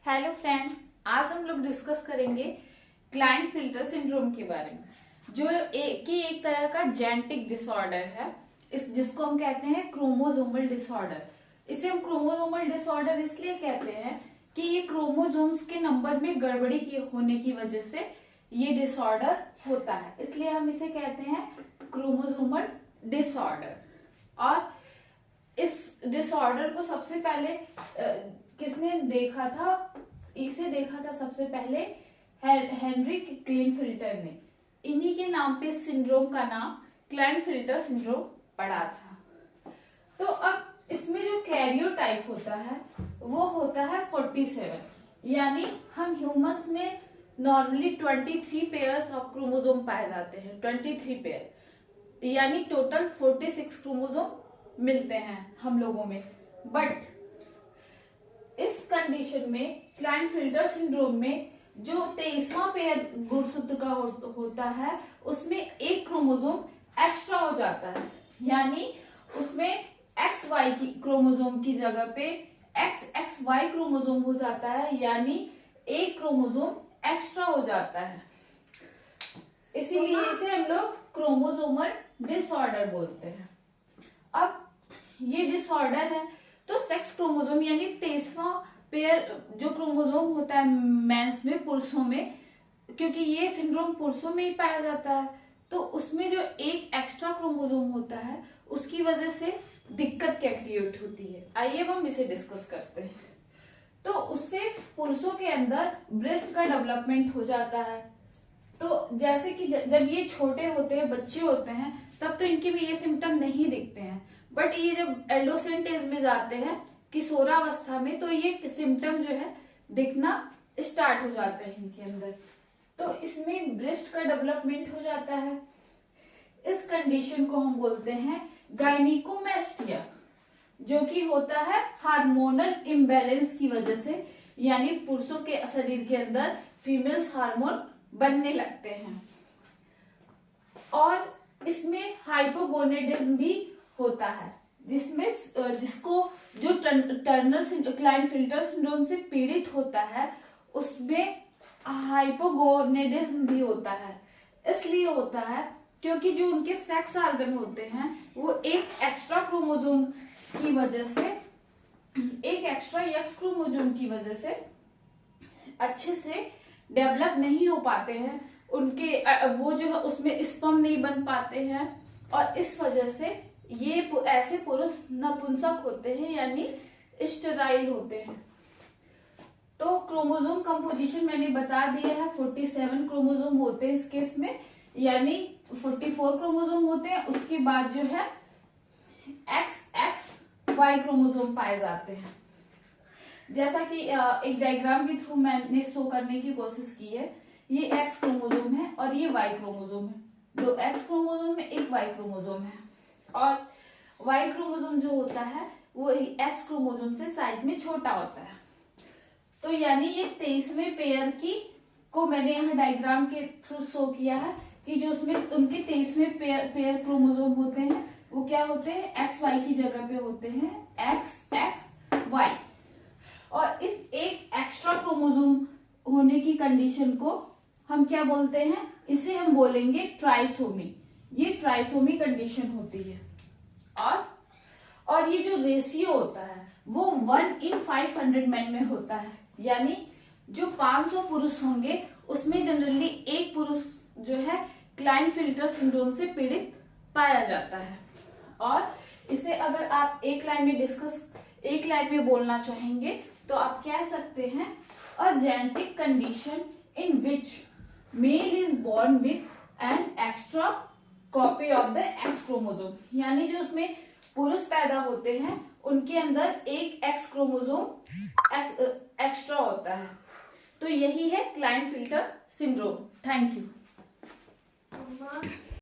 Hello friends, आज हम लोग डिस्कस करेंगे क्लाइंट-फिल्टर सिंड्रोम के बारे में, जो एक तरह का जेनेटिक डिसऑर्डर है। जिसको हम कहते हैं क्रोमोसोमल डिसऑर्डर। इसे हम क्रोमोसोमल डिसऑर्डर इसलिए कहते हैं कि ये क्रोमोसोम्स के नंबर में गड़बड़ी होने की वजह से ये डिसऑर्डर होता है, इसलिए हम इसे कहते हैं क्रोमोसोमल डिसऑर्डर। और इस डिसऑर्डर को सबसे पहले किसने देखा था? इसे देखा था सबसे पहले हेनरिक क्लाइनफिल्टर ने। इन्हीं के नाम पे सिंड्रोम का नाम क्लाइनफिल्टर सिंड्रोम पड़ा था। तो अब इसमें जो कैरियोटाइप होता है वो होता है 47। यानी हम ह्यूमंस में नॉर्मली 23 पेयर्स ऑफ क्रोमोसोम पाए जाते हैं। 23 पेयर यानी टोटल 46 क्रोमोसोम मिलते हैं हम लोगों में। बट इस कंडीशन में क्लाइनफिल्टर सिंड्रोम में जो 23वां पेयर गुणसूत्र का होता है उसमें एक क्रोमोसोम एक्स्ट्रा हो जाता है। यानी उसमें एक्स वाई की क्रोमोसोम की जगह पे एक्स एक्स वाई क्रोमोसोम हो जाता है, यानी एक क्रोमोसोम एक्स्ट्रा हो जाता है। इसीलिए इसे हम लोग क्रोमोसोमल डिसऑर्डर बोलते हैं। अब ये डिसऑर्डर है तो सेक्स क्रोमोसोम यानी 23वां पेयर जो क्रोमोसोम होता है मेंस में, पुरुषों में, क्योंकि ये सिंड्रोम पुरुषों में ही पाया जाता है, तो उसमें जो एक एक्स्ट्रा क्रोमोसोम होता है उसकी वजह से दिक्कत क्या क्रिएट होती है, आइए हम इसे डिस्कस करते हैं। तो उससे पुरुषों के अंदर ब्रेस्ट का डेवलपमेंट हो जाता है। तो जैसे कि जब ये छोटे होते हैं, बच्चे होते हैं, तब तो इनके भी ये सिम्टम नहीं दिखते हैं। बट ये जब एडोलेसेंट एज में जाते हैं, किशोरावस्था में, तो ये सिम्टम जो है दिखना स्टार्ट हो जाते हैं इनके अंदर। तो इसमें ब्रेस्ट का डेवलपमेंट हो जाता है। इस कंडीशन को हम बोलते हैं गायनिकोमेस्टिया, जो कि होता है हार्मोनल इम्बैलेंस की वजह से। यानी पुरुषों के शरीर के अंदर फीमेल्स हार्मोन बनने लगते हैं। और इसमें हाइपोगोनेडिज्म भी होता है, जिसको जो टर्नर क्लाइनफिल्टर सिंड्रोम से पीड़ित होता है उसमें हाइपोगोनेडिज्म भी होता है। इसलिए होता है क्योंकि जो उनके सेक्स ऑर्गन होते हैं वो एक एक्स्ट्रा क्रोमोसोम की वजह से, एक एक्स्ट्रा एक्स क्रोमोसोम की वजह से अच्छे से डेवलप नहीं हो पाते हैं। उनके वो जो है उसमें स्पर्म नहीं बन पाते हैं, और इस वजह से ये ऐसे पुरुष नपुंसक होते हैं, यानी स्टेराइल होते हैं। तो क्रोमोसोम कंपोजिशन मैंने बता दिया है, 47 क्रोमोसोम होते हैं इस केस में, यानी 44 क्रोमोसोम होते हैं। उसके बाद जो है एक्स एक्स वाई क्रोमोसोम पाए जाते हैं। जैसा कि एक डायग्राम के थ्रू मैंने शो करने की कोशिश की है। ये एक्स क्रोमोसोम है और ये वाई क्रोमोसोम है। 2 एक्स क्रोमोसोम है, 1 वाई क्रोमोसोम है। और वाई क्रोमोसोम जो होता है वो एक्स क्रोमोसोम से साइज में छोटा होता है। तो यानी ये 23वें पेयर की को मैंने यहाँ डायग्राम के थ्रू शो किया है कि जो उसमें उनके 23वें पेयर क्रोमोसोम होते हैं वो क्या होते हैं, एक्स वाई की जगह पे होते हैं एक्स एक्स वाई। और इस एक एक्स्ट्रा क्रोमोसोम होने की कंडीशन को हम क्या बोलते हैं, इसे हम बोलेंगे ट्राइसोमी। ये ट्राइसोमी कंडीशन होती है। और ये जो रेशियो होता है वो 1/500 मैन में होता है। यानी जो 500 पुरुष होंगे उसमें जनरली एक पुरुष जो है क्लाइनफिल्टर सिंड्रोम से पीड़ित पाया जाता है। और इसे अगर आप एक लाइन में बोलना चाहेंगे तो आप कह सकते हैं a genetic condition in which male is born with an extra copy of the X chromosome. यानी जो उसमें पुरुष पैदा होते हैं उनके अंदर एक एक्स क्रोमोसोम एक्स्ट्रा होता है। तो यही है क्लाइनफिल्टर सिंड्रोम। Thank you.